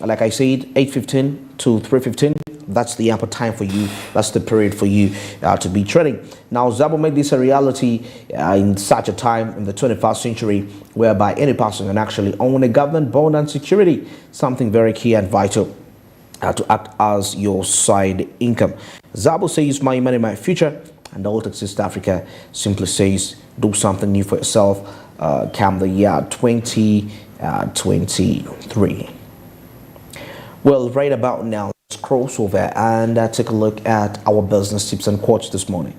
Like I said, 8:15 to 3:15. That's the ample time for you. That's the period for you to be trading. Now, Zabo made this a reality in such a time in the 21st century, whereby any person can actually own a government bond and security, something very key and vital to act as your side income. Zabo says, "My money, my future," and the Old East Africa simply says, "Do something new for yourself." Come the year 2023. Well, right about now, let's cross over and take a look at our business tips and quotes this morning.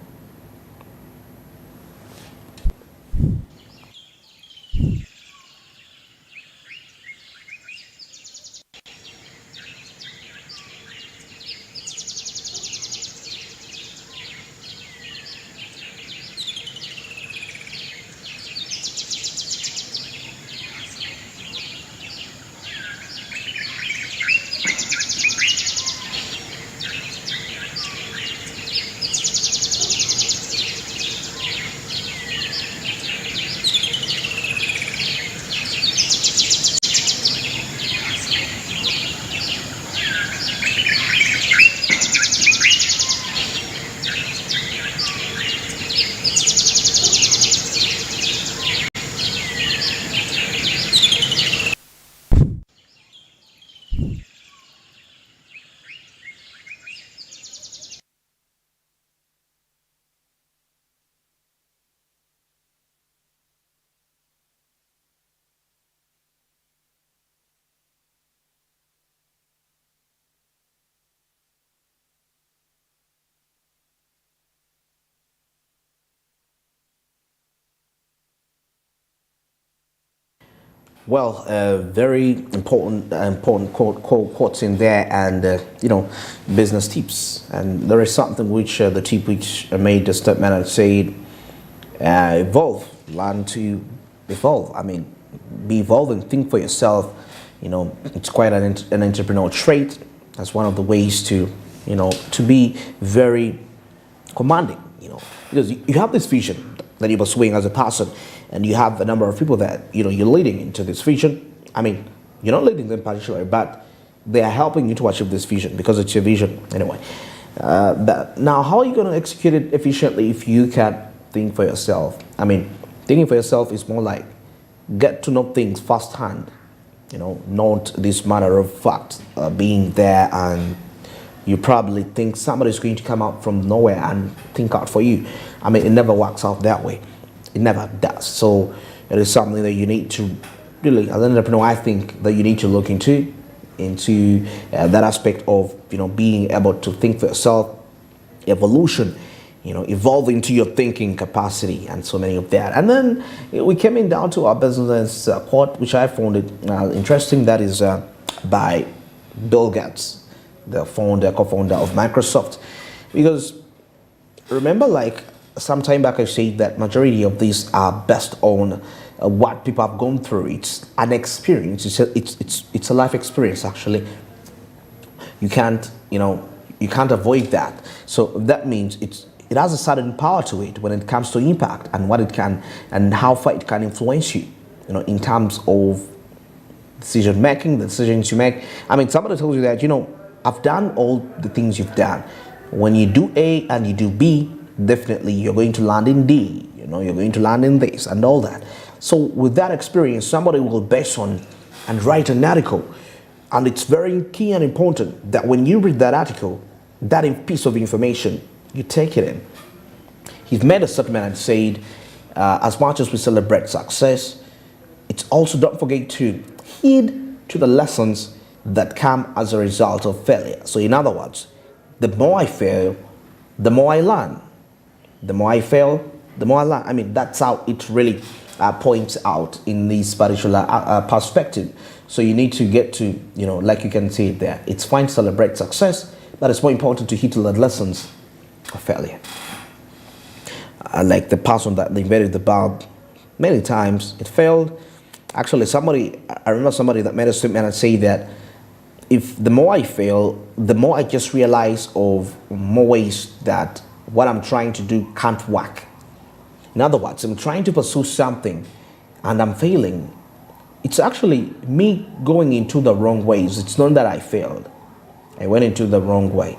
Well, very important quotes in there, and business tips. And there is something which the tip which made the statement and said, evolve, learn to evolve. I mean, be evolving, think for yourself. It's quite an entrepreneurial trait. That's one of the ways to to be very commanding. Because you have this vision that you're pursuing as a person, and you have a number of people that you're leading into this vision. I mean, you're not leading them particularly, but they are helping you to achieve this vision because it's your vision anyway. But now, how are you going to execute it efficiently if you can't think for yourself? I mean, thinking for yourself is more like get to know things firsthand. Not this matter of fact being there, and you probably think somebody's going to come out from nowhere and think out for you. I mean, it never works out that way. It never does. So it is something that you need to really, as an entrepreneur, I think that you need to look into that aspect of being able to think for yourself, evolution, evolve into your thinking capacity, and so many of that. And then we came in down to our business quote, which I found it interesting. That is by Bill Gates, the co-founder of Microsoft, because remember, like some time back, I said that majority of these are based on what people have gone through. It's an experience. It's a life experience. Actually, you can't avoid that. So that means it has a certain power to it when it comes to impact and what it can and how far it can influence you. In terms of decision making, the decisions you make. I mean, somebody tells you that I've done all the things you've done. When you do A and you do B, definitely you're going to land in D. You're going to land in this and all that. So with that experience, somebody will base on and write an article. And it's very key and important that when you read that article, that piece of information, you take it in. He's made a statement and said, as much as we celebrate success, it's also, don't forget to heed to the lessons that come as a result of failure. So in other words, the more I fail, the more I learn. The more I fail, the more I learn. I mean, that's how it really points out in this particular perspective. So you need to get to, like you can see it there. It's fine to celebrate success, but it's more important to heed to the lessons of failure. Like the person that invented the bulb, many times it failed. Actually, I remember somebody that made a statement and say that if the more I fail, the more I just realize of more ways that what I'm trying to do can't work. In other words, I'm trying to pursue something and I'm failing. it's actually me going into the wrong ways. It's not that I failed. I went into the wrong way,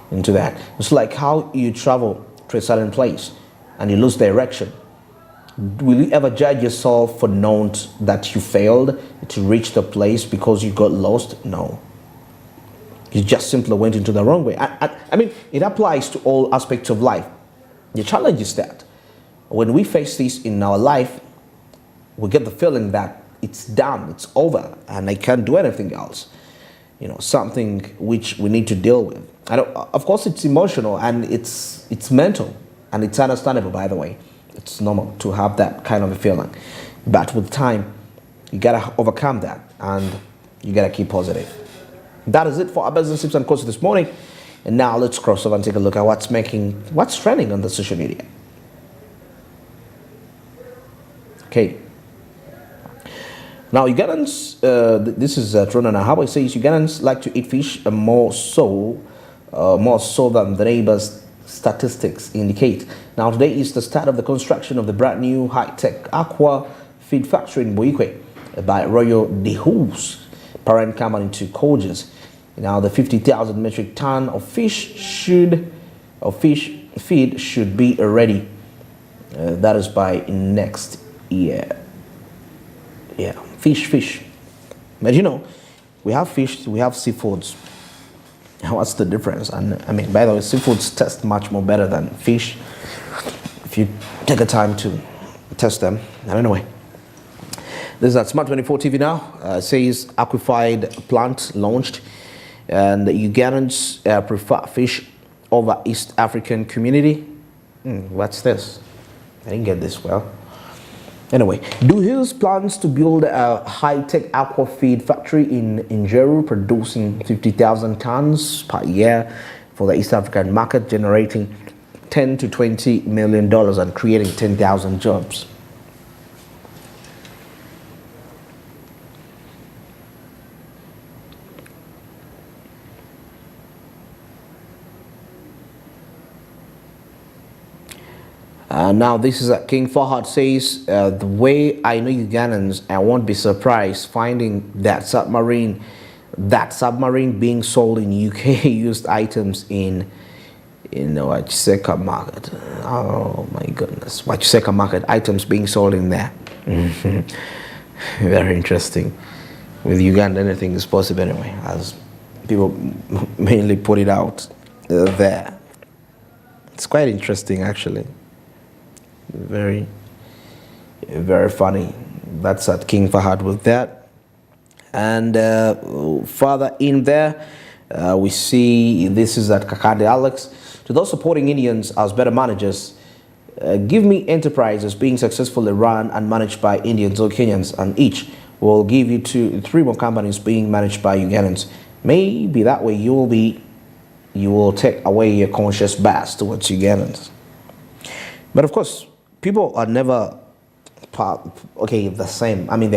into that. It's like how you travel to a certain place and you lose direction. Will you ever judge yourself for knowing that you failed to reach the place because you got lost? No. You just simply went into the wrong way. I mean, it applies to all aspects of life. The challenge is that when we face this in our life, we get the feeling that it's done, it's over, and I can't do anything else. You know, something which we need to deal with. Of course, it's emotional and it's mental, and it's understandable, by the way. It's normal to have that kind of a feeling. But with time, you gotta overcome that and you gotta keep positive. That is it for our business tips and courses this morning. And now let's cross over and take a look at what's trending on the social media. Okay. Now, Ugandans, this is Tronana. How I say is Ugandans like to eat fish more so than the neighbors' statistics indicate. Now, today is the start of the construction of the brand new high-tech aqua feed factory in Boikwe by Royal Dehoos, parent company to Coges. Now, the 50,000 metric ton of fish feed should be ready. That is by next year. Yeah, fish. But you know, we have fish, we have seafoods. What's the difference? And I mean, by the way, seafoods taste much more better than fish if you take the time to test them. And anyway, this is at Smart 24 TV now. Says aquified plant launched, and the Ugandans prefer fish over East African community. What's this? I didn't get this well. Anyway, Hills plans to build a high-tech aqua feed factory in Njeru, producing 50,000 tons per year for the East African market, generating $10 to $20 million and creating 10,000 jobs. Now this is King Fahad says, the way I know Ugandans, I won't be surprised finding that submarine being sold in UK used items in Wachiseka market. Oh my goodness, Wachiseka market, items being sold in there. Very interesting. With Uganda, anything is possible anyway, as people mainly put it out there. It's quite interesting actually. Very, very funny. That's at King Fahad with that. And further in there, we see this is at Kakade Alex. To those supporting Indians as better managers, give me enterprises being successfully run and managed by Indians or Kenyans, and each will give you 2 to 3 more companies being managed by Ugandans. Maybe that way you will take away your conscious bias towards Ugandans. But of course, people are never the same. I mean,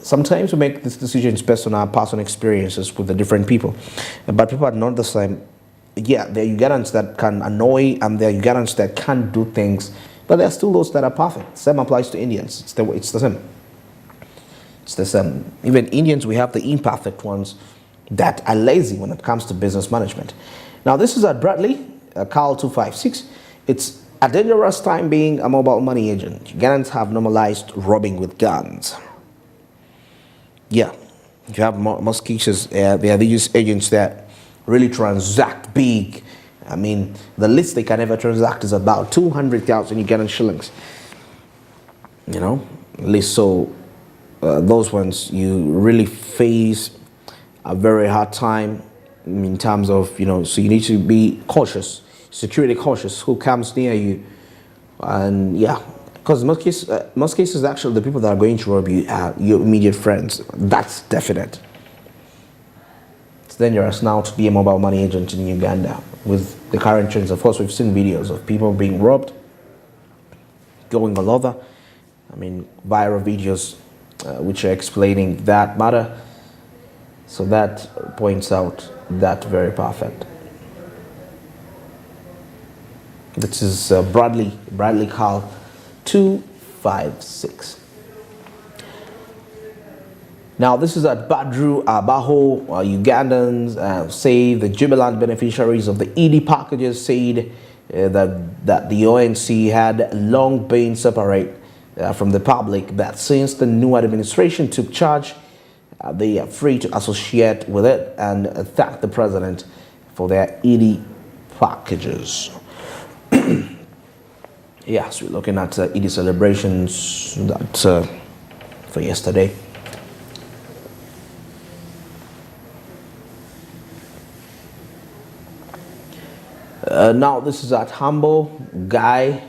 sometimes we make these decisions based on our personal experiences with the different people, but people are not the same. Yeah, there are Ugandans that can annoy, and there are Ugandans that can't do things, but there are still those that are perfect. Same applies to Indians. It's the same. It's the same. Even Indians, we have the imperfect ones that are lazy when it comes to business management. Now, this is at Bradley, Carl 256. It's a dangerous time being a mobile money agent. Ugandans have normalized robbing with guns. Yeah, if you have most cases, there are these agents that really transact big. I mean, the least they can ever transact is about 200,000 Ugandan shillings. You know, at least so those ones you really face a very hard time in terms of, so you need to be cautious. Security cautious who comes near you, and yeah, because most cases actually the people that are going to rob you are your immediate friends. That's definite. It's dangerous now to be a mobile money agent in Uganda with the current trends. Of course, we've seen videos of people being robbed, going all over. I mean, viral videos which are explaining that matter. So that points out that very perfect. This is Bradley Carl 256. Now, this is at Badru Abaho. Ugandans say the jubilant beneficiaries of the ED packages said that the ONC had long been separate from the public, but since the new administration took charge, they are free to associate with it and thank the president for their ED packages. Yes, we're looking at ED celebrations that for yesterday. Now this is at Humble Guy.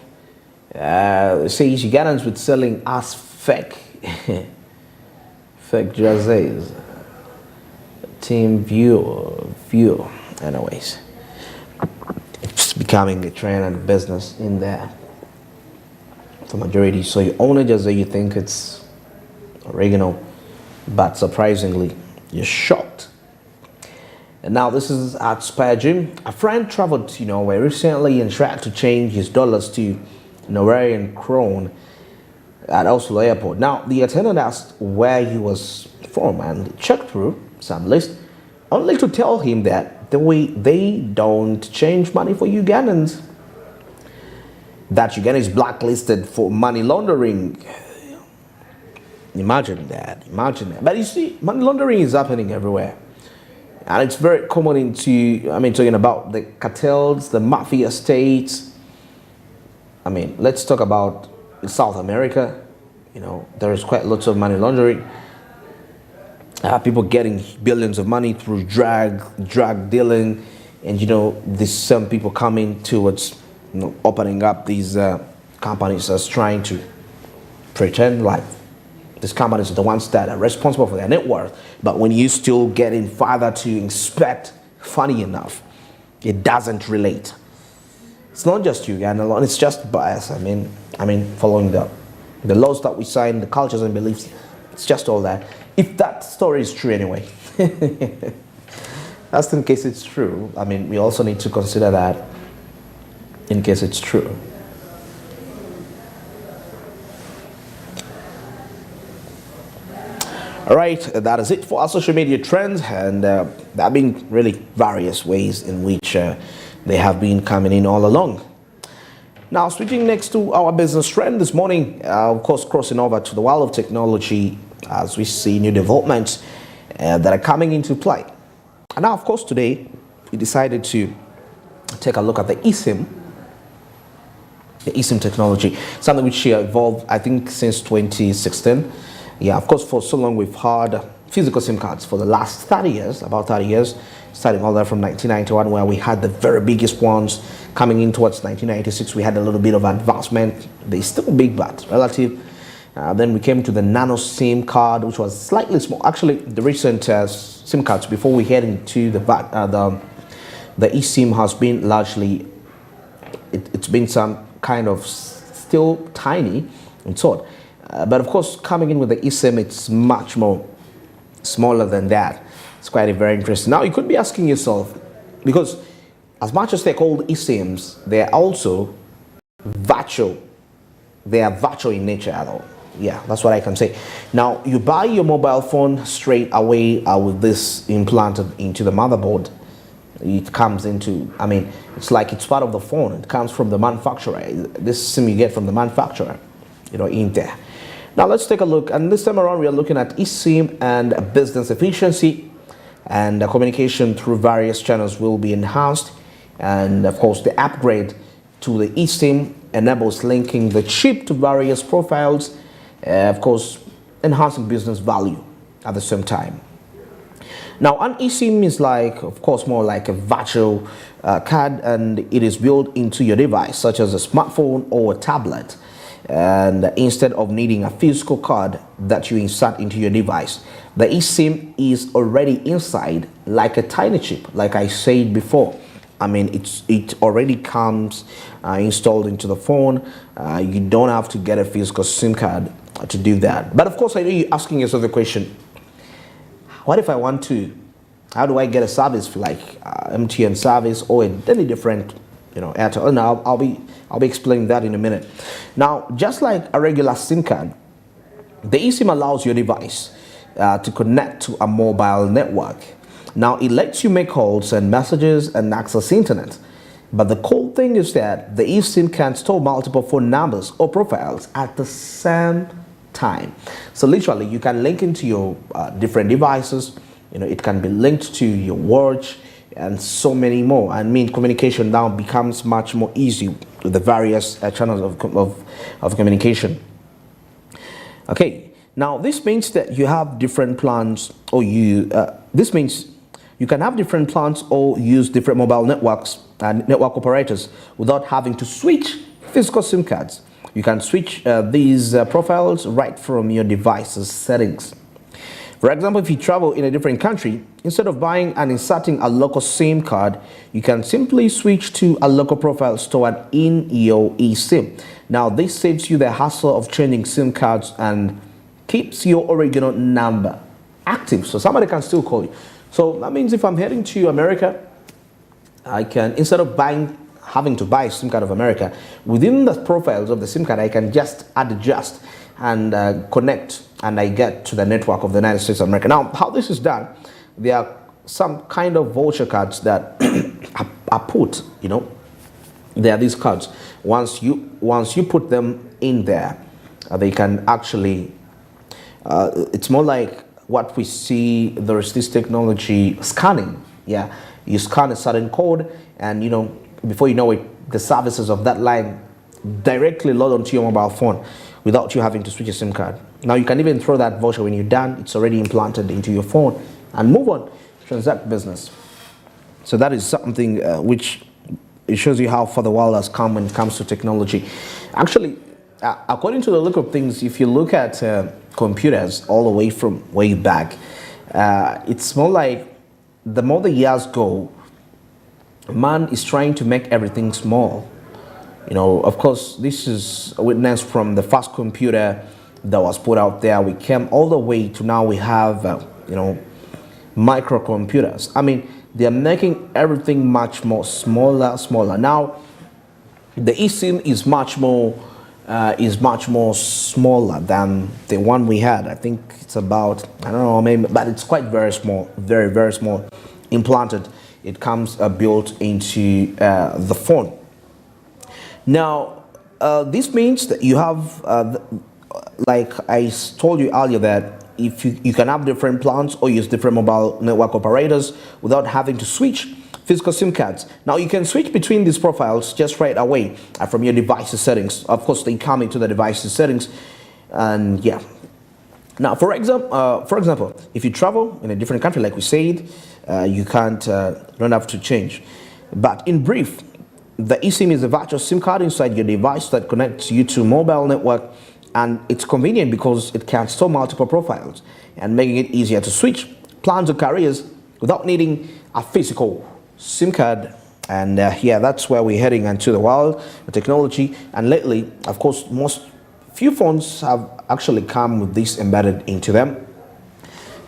Says Ugandans with selling us fake jerseys. Team view. Anyways, it's becoming a trend and business in there. The majority. So you own a jersey, you think it's original, but surprisingly, you're shocked. And now this is at Spire Gym. A friend traveled to Norway recently and tried to change his dollars to Norwegian krone at Oslo Airport. Now the attendant asked where he was from and checked through some list, only to tell him that they don't change money for Ugandans. That Uganda is blacklisted for money laundering. Imagine that. But you see, money laundering is happening everywhere. And it's very common talking about the cartels, the mafia states. Let's talk about South America. There is quite lots of money laundering. People getting billions of money through drug dealing. And, there's some people coming towards, opening up these companies as trying to pretend like these companies are the ones that are responsible for their net worth. But when you still getting further to inspect, funny enough, it doesn't relate. It's not just Uganda alone, it's just bias. Following the laws that we sign, the cultures and beliefs, it's just all that. If that story is true anyway. That's in case it's true. We also need to consider that in case it's true. All right, that is it for our social media trends, and there have been really various ways in which they have been coming in all along. Now, switching next to our business trend this morning, of course, crossing over to the world of technology as we see new developments that are coming into play. And now, of course, today we decided to take a look at the eSIM technology, something which evolved, I think, since 2016. Yeah, of course, for so long we've had physical SIM cards for the last 30 years, about 30 years, starting all that from 1991, where we had the very biggest ones. Coming in towards 1996, we had a little bit of advancement. They're still big, but relative. Then we came to the nano SIM card, which was slightly small. Actually, the recent SIM cards, before we head into the eSIM, has been largely, it's been some kind of still tiny and so on. But of course, coming in with the eSIM, it's much more smaller than that. It's quite very interesting. Now, you could be asking yourself, because as much as they're called eSIMs, they're also virtual. They are virtual in nature, though. Yeah, that's what I can say. Now, you buy your mobile phone straight away with this implanted into the motherboard. It comes into, it's like it's part of the phone. It comes from the manufacturer. This SIM you get from the manufacturer, in there. Now let's take a look, and this time around we are looking at eSIM and business efficiency, and the communication through various channels will be enhanced, and of course the upgrade to the eSIM enables linking the chip to various profiles, of course enhancing business value at the same time. Now, an eSIM is of course, more like a virtual card, and it is built into your device, such as a smartphone or a tablet. And instead of needing a physical card that you insert into your device, the eSIM is already inside like a tiny chip, like I said before. It already comes installed into the phone. You don't have to get a physical SIM card to do that. But of course, I know you're asking yourself the question, what if I want to, how do I get a service like MTN service or any different Airtel? And I'll be explaining that in a minute. Now, just like a regular SIM card, the eSIM allows your device to connect to a mobile network. Now, it lets you make calls and messages and access internet. But the cool thing is that the eSIM can store multiple phone numbers or profiles at the same time. So literally, you can link into your different devices. It can be linked to your watch and so many more. I mean, communication now becomes much more easy with the various channels of communication. Okay, now this means that you have different plans, or this means you can have different plans or use different mobile networks and network operators without having to switch physical SIM cards. You can switch these profiles right from your device's settings. For example, if you travel in a different country, instead of buying and inserting a local SIM card, you can simply switch to a local profile stored in your eSIM. Now, this saves you the hassle of changing SIM cards and keeps your original number active, so somebody can still call you. So that means if I'm heading to America, I can, instead of having to buy a SIM card of America, within the profiles of the SIM card, I can just adjust and connect, and I get to the network of the United States of America. Now, how this is done, there are some kind of voucher cards that are put, there are these cards. Once you put them in there, they can actually, it's more like what we see. There is this technology, scanning. Yeah, you scan a certain code, and before you know it, the services of that line directly load onto your mobile phone without you having to switch a SIM card. Now, you can even throw that voucher when you're done. It's already implanted into your phone and move on, transact business. So that is something which it shows you how far the world has come when it comes to technology. Actually, according to the look of things, if you look at computers all the way from way back, it's more like the more the years go, man is trying to make everything small. Of course, this is witnessed from the first computer that was put out there. We came all the way to now we have, microcomputers. I mean, they're making everything much more smaller. Now, the eSIM is much more smaller than the one we had. I think it's about, I don't know, maybe, but it's quite very small, very, very small, implanted. It comes built into the phone. Now, this means that you have, like I told you earlier, that if you can have different plans or use different mobile network operators without having to switch physical SIM cards. Now, you can switch between these profiles just right away from your device's settings. Of course, they come into the device's settings, and yeah. Now, for example, if you travel in a different country, like we said, you don't have to change. But in brief, the eSIM is a virtual SIM card inside your device that connects you to mobile network, and it's convenient because it can store multiple profiles and making it easier to switch plans or carriers without needing a physical SIM card. And yeah, that's where we're heading into the world of technology. And lately, of course, few phones have actually come with this embedded into them.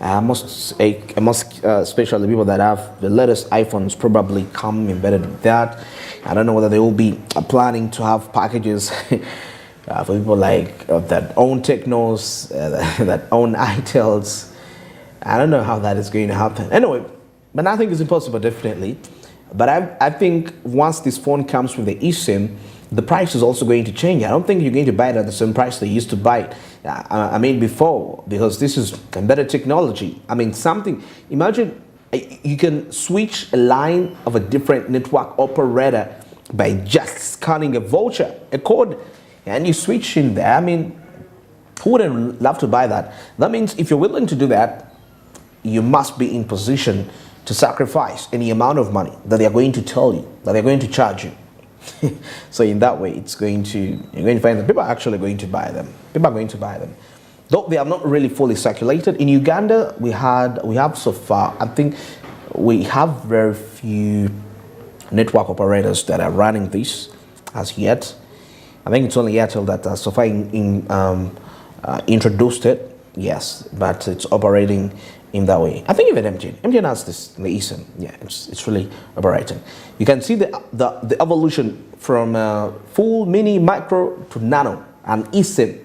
Especially people that have the latest iPhones probably come embedded with that. I don't know whether they will be planning to have packages for people like that own Technos, that own iTels. I don't know how that is going to happen. Anyway, but nothing is impossible, definitely. But I think once this phone comes with the eSIM, the price is also going to change. I don't think you're going to buy it at the same price they used to buy it. I mean, before, because this is embedded technology. I mean, imagine you can switch a line of a different network operator by just scanning a voucher, a code, and you switch in there. I mean, who wouldn't love to buy that? That means if you're willing to do that, you must be in position to sacrifice any amount of money that they're going to tell you, that they're going to charge you. So in that way, you're going to find that people are actually going to buy them. People are going to buy them. Though they have not really fully circulated. In Uganda, we have so far, I think we have very few network operators that are running this as yet. I think it's only Airtel that so far introduced it, yes, but it's operating in that way. I think even MTN has this, the eSIM. Yeah, it's really operating. You can see the evolution from full, mini, micro to nano and eSIM.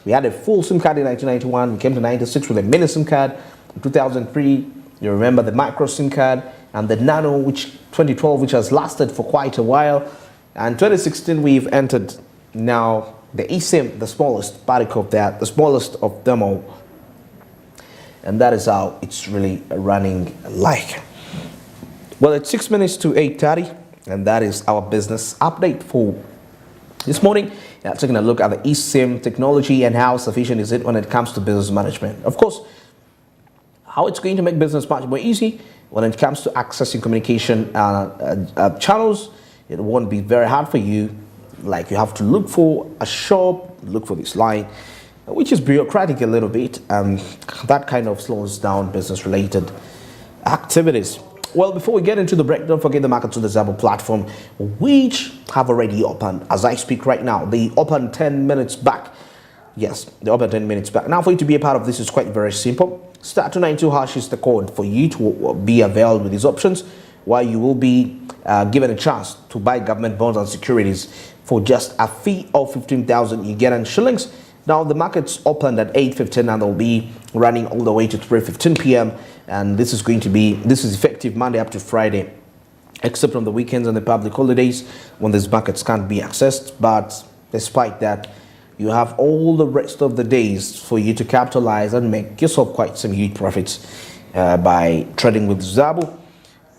We had a full SIM card in 1991. We came to 96 with a mini SIM card. In 2003, you remember the micro SIM card and the nano, which 2012, which has lasted for quite a while. And 2016, we've entered now the eSIM, the smallest particle of that, the smallest of them all. And that is how it's really running like. Well, it's 6 minutes to 8:30, and that is our business update for this morning. Taking a look at the eSIM technology and how sufficient is it when it comes to business management. Of course, how it's going to make business much more easy when it comes to accessing communication channels. It won't be very hard for you. Like, you have to look for a shop, look for this line, which is bureaucratic a little bit, and that kind of slows down business-related activities. Well, before we get into the break, don't forget the Market to the Zabo platform, which have already opened as I speak right now. They opened 10 minutes back. Yes, they opened 10 minutes back. Now, for you to be a part of this is quite very simple. Star 292 hash is the code for you to be availed with these options, while you will be given a chance to buy government bonds and securities for just a fee of 15,000 Ugandan shillings. Now, the markets opened at 8:15 and they'll be running all the way to 3:15 p.m. And this is effective Monday up to Friday, except on the weekends and the public holidays when these markets can't be accessed. But despite that, you have all the rest of the days for you to capitalize and make yourself quite some huge profits by trading with Zabo.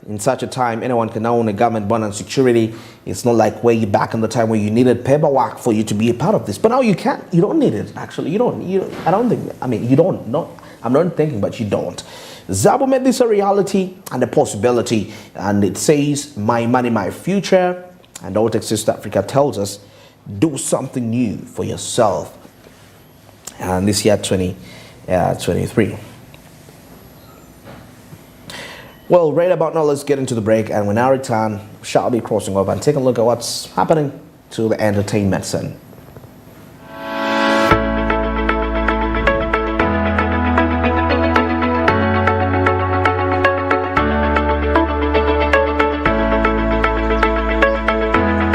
In such a time, anyone can now own a government bond and security. It's not like way back in the time where you needed paperwork for you to be a part of this. But now you can't. You don't need it, actually. You don't. I don't think. I mean, you don't. Not. I'm not thinking, but you don't. Zabo made this a reality and a possibility. And it says, my money, my future. And Autotex East Africa tells us, do something new for yourself. And this year, 2023. Well, right about now, let's get into the break, and when I return, shall be crossing over and take a look at what's happening to the entertainment scene.